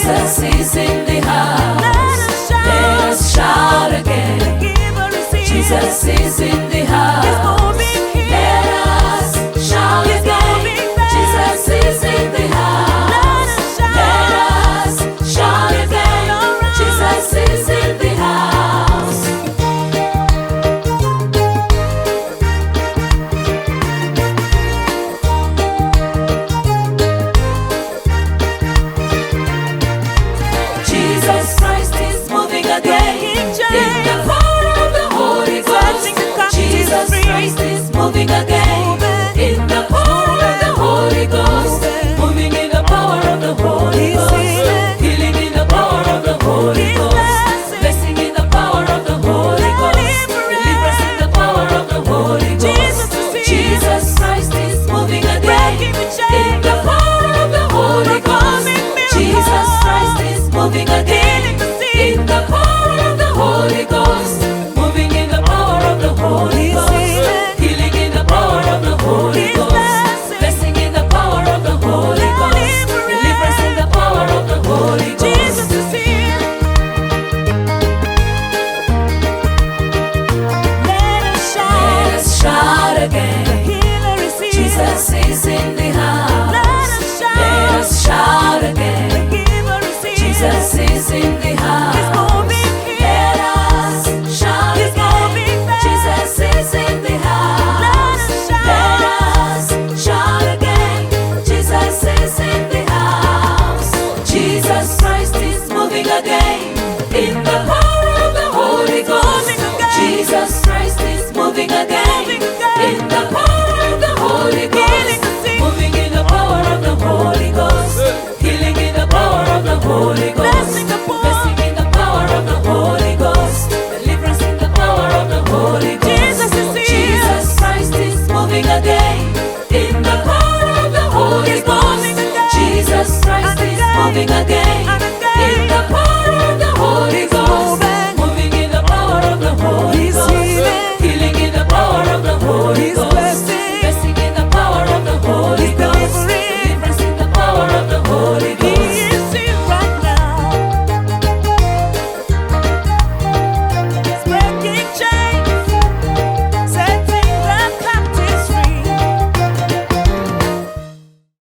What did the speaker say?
Jesus is in the house. Let us shout again. Jesus is in the house. Let us shout again. Jesus is in the house. Let us shout again. Jesus is in the house. Jesus Christ is moving again in the power of the Holy Ghost. Jesus Christ is moving again in the power of the Holy Ghost. Moving in the power of the Holy Ghost. Healing in the power of the Holy Ghost. Blessing in the power of the Holy Ghost. Deliverance in the power of the Holy Ghost. Jesus Christ is moving again in the power of the Holy Ghost. Jesus Christ is moving again in the power of the Holy Ghost. Moving in the power of the Holy Ghost. Healing in the power of the Holy Ghost. Blessing in the power of the Holy Ghost. Deliverance in the power of the Holy Ghost. Jesus is here. Let us shout again. Healer is here. Jesus is in the house. Let us shout again. Healer is here. Jesus is in the house. He's moving here. Let us shout He's again. moving back. Jesus is in the house. Let us shout. Let us shout again. Jesus is in the house. Jesus Christ is moving again in the power of the Holy Ghost. Jesus Christ is moving again in the power of the Holy Ghost. Moving in the power of the Holy Ghost. Healing in the power of the Holy